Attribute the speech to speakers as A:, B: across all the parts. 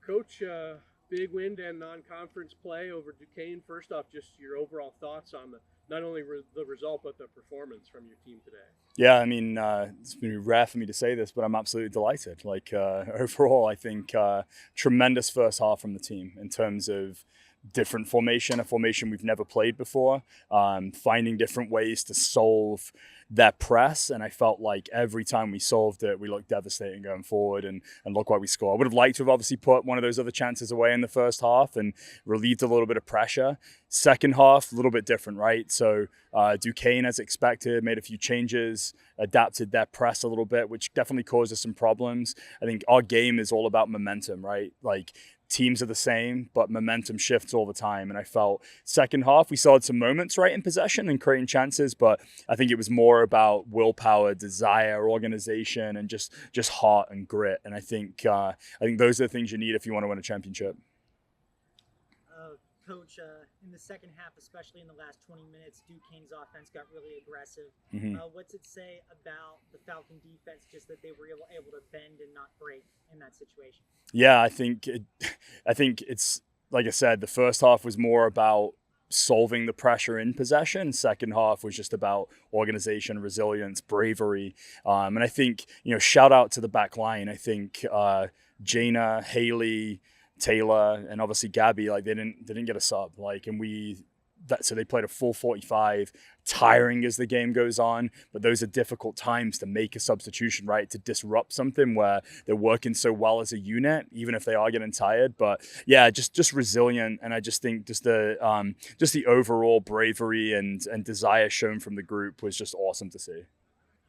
A: Coach, big win and non-conference play over Duquesne. First off, just your overall thoughts on not only the result but the performance from your team today.
B: Yeah, I mean, it's been rare for me to say this, but I'm absolutely delighted. Overall, I think tremendous first half from the team in terms of different formation, a formation we've never played before, finding different ways to solve that press. And I felt like every time we solved it, we looked devastating going forward and look why we scored. I would have liked to have obviously put one of those other chances away in the first half and relieved a little bit of pressure. Second half, a little bit different, right? So Duquesne, as expected, made a few changes, adapted their press a little bit, which definitely caused us some problems. I think our game is all about momentum, right? Like teams are the same, but momentum shifts all the time. And I felt second half, we still had some moments right in possession and creating chances, but I think it was more about willpower, desire, organization, and just heart and grit. And I think those are the things you need if you want to win a championship.
C: Coach, in the second half, especially in the last 20 minutes, Duquesne's offense got really aggressive.
B: Mm-hmm.
C: What's it say about the Falcon defense, just that they were able to bend and not break in that situation?
B: Yeah, I think it's like I said, the first half was more about solving the pressure in possession. Second half was just about organization, resilience, bravery, and I think shout out to the back line. I think Jaina, Haley, Taylor, and obviously Gabby, like they didn't get a sub, so they played a full 45, tiring as the game goes on, but those are difficult times to make a substitution, right? To disrupt something where they're working so well as a unit, even if they are getting tired. But yeah, just resilient, and I just think just the overall bravery and desire shown from the group was just awesome to see.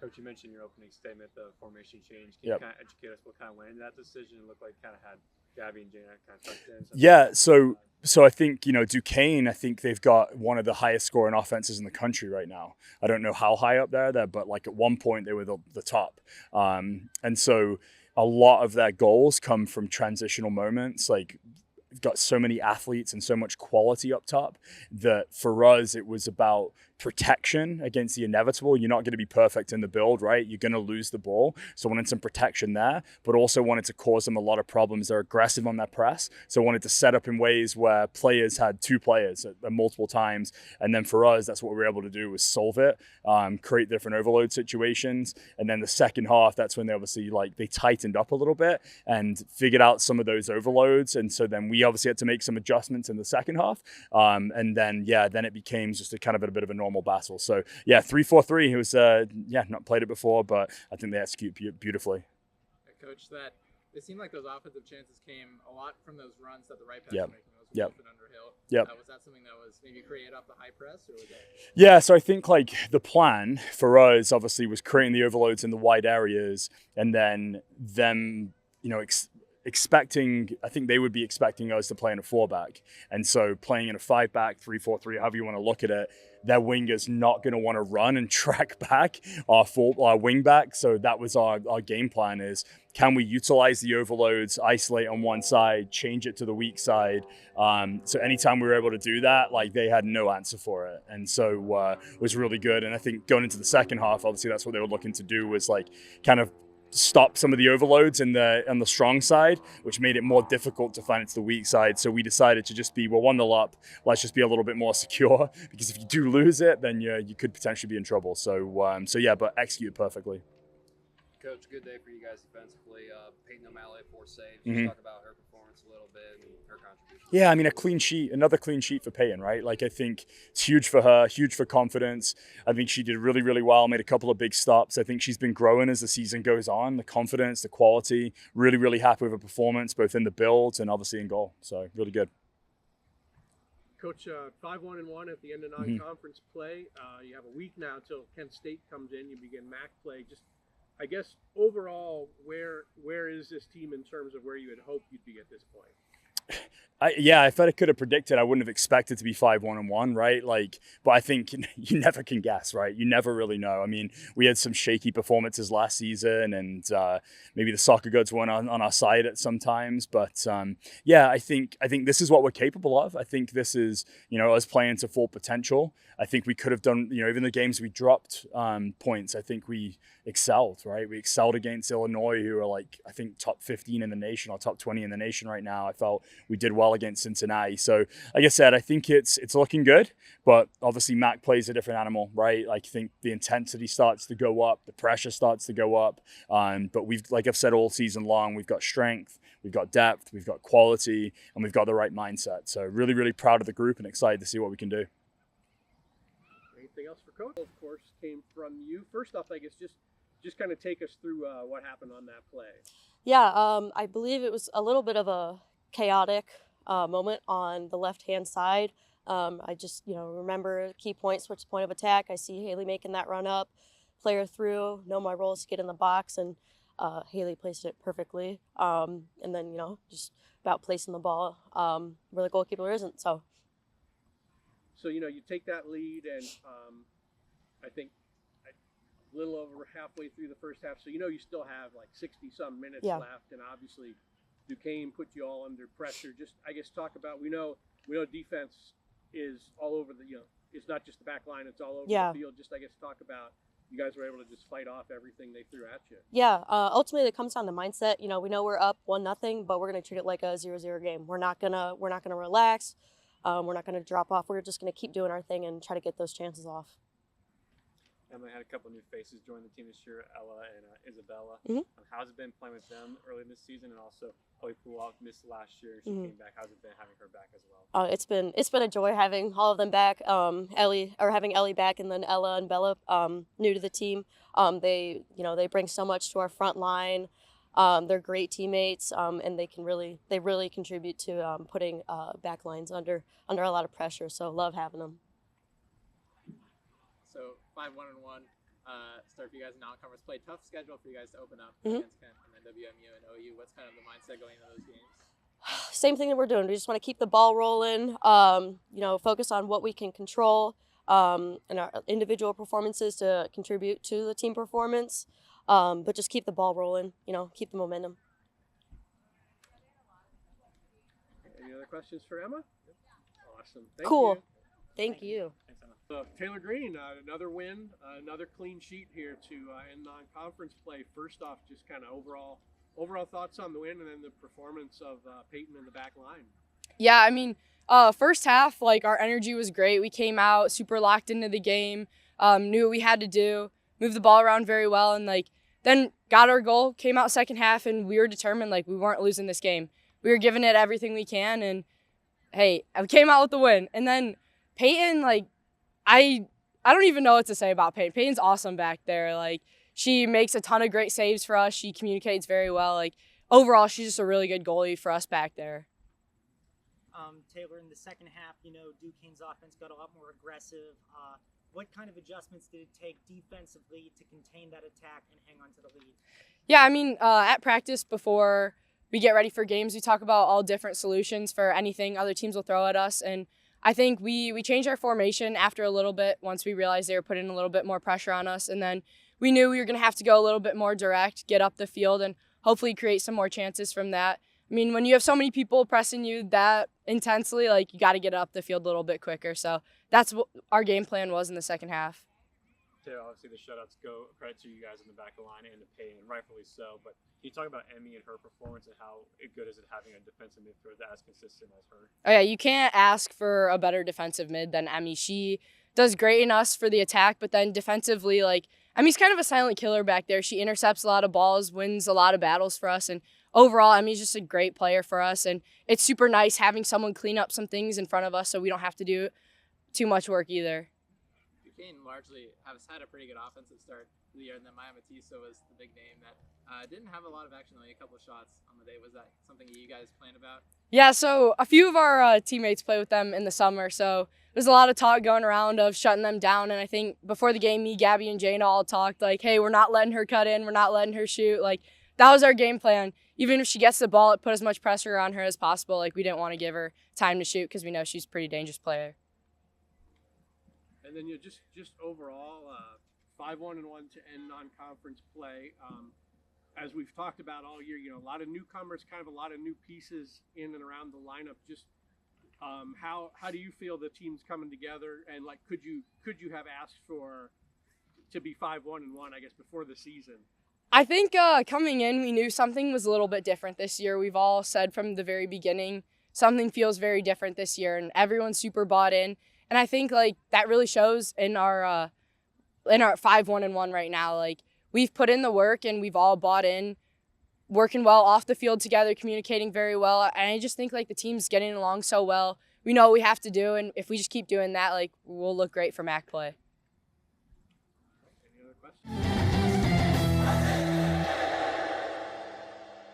D: Coach, you mentioned in your opening statement the formation change. Can
B: Yep.
D: you kind of educate us what kind of went into that decision? It looked like kind of had Gabby and Jana kind of tucked in.
B: Yeah, so I think Duquesne. I think they've got one of the highest scoring offenses in the country right now. I don't know how high up there, but like at one point they were the top. And so a lot of their goals come from transitional moments. Like we've got so many athletes and so much quality up top that for us it was about protection against the inevitable. You're not going to be perfect in the build, right? You're going to lose the ball. So wanted some protection there, but also wanted to cause them a lot of problems. They're aggressive on their press. So wanted to set up in ways where players had two players at multiple times. And then for us, that's what we were able to do was solve it, create different overload situations. And then the second half, that's when they obviously they tightened up a little bit and figured out some of those overloads. And so then we obviously had to make some adjustments in the second half. And then it became just a bit of a normal battle. So yeah, 3-4-3. He was not played it before, but I think they execute beautifully.
E: Coach, that it seemed like those offensive chances came a lot from those runs that the right pass
B: Yep.
E: making. Those
B: Yep.
E: Wolf and Underhill.
B: Yep.
E: Was that something that was maybe created off the high press, or was that?
B: Yeah, so I think the plan for us obviously was creating the overloads in the wide areas, and then them expecting, I think they would be expecting us to play in a 4-back. And so playing in a 5-back, 3-4-3, however you want to look at it, their winger's not going to want to run and track back our wing back. So that was our game plan is, can we utilize the overloads, isolate on one side, change it to the weak side? So anytime we were able to do that, they had no answer for it. And so it was really good. And I think going into the second half, obviously that's what they were looking to do was kind of stop some of the overloads on the strong side, which made it more difficult to find it to the weak side. So we decided to just be, we're 1-0 up. Let's just be a little bit more secure, because if you do lose it, then you could potentially be in trouble. So yeah, but execute perfectly.
F: Coach, good day for you guys defensively. Peyton O'Malley, 4 saves.
B: Mm-hmm.
F: Just talk about her performance a little bit and her contribution.
B: Yeah, I mean, another clean sheet for Peyton, right? I think it's huge for her, huge for confidence. I think she did really, really well, made a couple of big stops. I think she's been growing as the season goes on, the confidence, the quality. Really, really happy with her performance, both in the build and obviously in goal. So really good.
A: Coach, 5-1-1 at the end of non-conference play. You have a week now till Kent State comes in. You begin MAC play. Just, I guess, overall, where is this team in terms of where you had hoped you'd be at this point?
B: If I could have predicted, I wouldn't have expected to be 5-1-1, right? But I think you never can guess, right? You never really know. I mean, we had some shaky performances last season, and maybe the soccer gods weren't on our side at some times. But I think this is what we're capable of. I think this is, us playing to full potential. I think we could have done, even the games we dropped points, I think we excelled, right? We excelled against Illinois, who are I think top 15 in the nation or top 20 in the nation right now. I felt we did well against Cincinnati. So like I said, I think it's looking good, but obviously Mac plays a different animal, right? I think the intensity starts to go up, the pressure starts to go up. But we've, like I've said all season long, we've got strength, we've got depth, we've got quality, and we've got the right mindset. So really, really proud of the group and excited to see what we can do.
A: Anything else for Coach? Of course, came from you. First off, I guess just kind of take us through what happened on that play.
G: Yeah, I believe it was a little bit of a chaotic moment on the left-hand side. I just, remember key point, switch point of attack. I see Haley making that run up, player through, know my role is to get in the box, and Haley placed it perfectly. And then, just about placing the ball where the goalkeeper isn't. So
A: you take that lead, and I think a little over halfway through the first half. So you still have 60-some minutes left, and obviously Duquesne put you all under pressure. Just I guess talk about we know defense is all over the it's not just the back line, it's all over the field. Just I guess talk about you guys were able to just fight off everything they threw at you.
G: Yeah, ultimately it comes down to mindset. We know we're up 1-0, but we're gonna treat it like a 0-0 game. We're not gonna relax. We're not gonna drop off. We're just gonna keep doing our thing and try to get those chances off.
D: Emily had a couple new faces join the team this year, Ella and Isabella.
G: Mm-hmm.
D: How's it been playing with them early this season, and also Ellie Pulov missed last year? She came back. How's it been having her back as well?
G: It's been a joy having all of them back. Having Ellie back, and then Ella and Bella new to the team. They bring so much to our front line. They're great teammates, and they really contribute to putting back lines under a lot of pressure. So love having them.
E: So 5-1-1 start for you guys in non-conference play. Tough schedule for you guys to open up against Kent and then WMU and OU. What's kind of the mindset going into those games?
G: Same thing that we're doing. We just want to keep the ball rolling. Focus on what we can control, and our individual performances to contribute to the team performance. But just keep the ball rolling. Keep the momentum.
A: Any other questions for Emma? Awesome.
G: Cool. Thank you.
D: Thanks, Emma.
A: Taylor Green, another win, another clean sheet here to end non-conference play. First off, just kind of overall thoughts on the win, and then the performance of Peyton in the back line.
H: Yeah, I mean, first half, our energy was great. We came out super locked into the game, knew what we had to do, moved the ball around very well, and then got our goal, came out second half, and we were determined we weren't losing this game. We were giving it everything we can, and hey, we came out with the win. And then Peyton, I don't even know what to say about Peyton. Peyton's awesome back there. She makes a ton of great saves for us. She communicates very well. Overall, she's just a really good goalie for us back there.
C: Taylor, in the second half, Duquesne's offense got a lot more aggressive. What kind of adjustments did it take defensively to contain that attack and hang on to the lead?
H: Yeah, I mean, at practice before we get ready for games, we talk about all different solutions for anything other teams will throw at us. And I think we changed our formation after a little bit once we realized they were putting a little bit more pressure on us. And then we knew we were going to have to go a little bit more direct, get up the field, and hopefully create some more chances from that. I mean, when you have so many people pressing you that intensely, you got to get up the field a little bit quicker. So that's what our game plan was in the second half.
D: Taylor, obviously the shutouts go credit to you guys in the back of the line and to Peyton, and rightfully so. But can you talk about Emmy and her performance, and how good is it having a defensive midfielder as consistent as her?
H: Oh yeah, you can't ask for a better defensive mid than Emmy. She does great in us for the attack, but then defensively, Emmy's kind of a silent killer back there. She intercepts a lot of balls, wins a lot of battles for us, and overall, Emmy's just a great player for us. And it's super nice having someone clean up some things in front of us so we don't have to do too much work either.
E: Duquesne largely has had a pretty good offensive start to the year, and then Maya Matissa was the big name that didn't have a lot of action, only a couple of shots on the day. Was that something you guys planned about?
H: Yeah, so a few of our teammates play with them in the summer, so there's a lot of talk going around of shutting them down. And I think before the game, me, Gabby, and Jana all talked hey, we're not letting her cut in, we're not letting her shoot. that was our game plan. Even if she gets the ball, it put as much pressure on her as possible. Like, we didn't want to give her time to shoot because we know she's a pretty dangerous player.
A: And then just overall, 5-1-1 to end non-conference play. As we've talked about all year, a lot of newcomers, kind of a lot of new pieces in and around the lineup. Just how do you feel the team's coming together? And like, could you have asked to be 5-1-1, I guess, before the season?
H: I think coming in, we knew something was a little bit different this year. We've all said from the very beginning, something feels very different this year, and everyone's super bought in. And I think like that really shows in our 5-1-1 right now. Like, we've put in the work and we've all bought in, working well off the field together, communicating very well. And I just think like the team's getting along so well. We know what we have to do, and if we just keep doing that, like, we'll look great for MAC play.
A: Any other questions?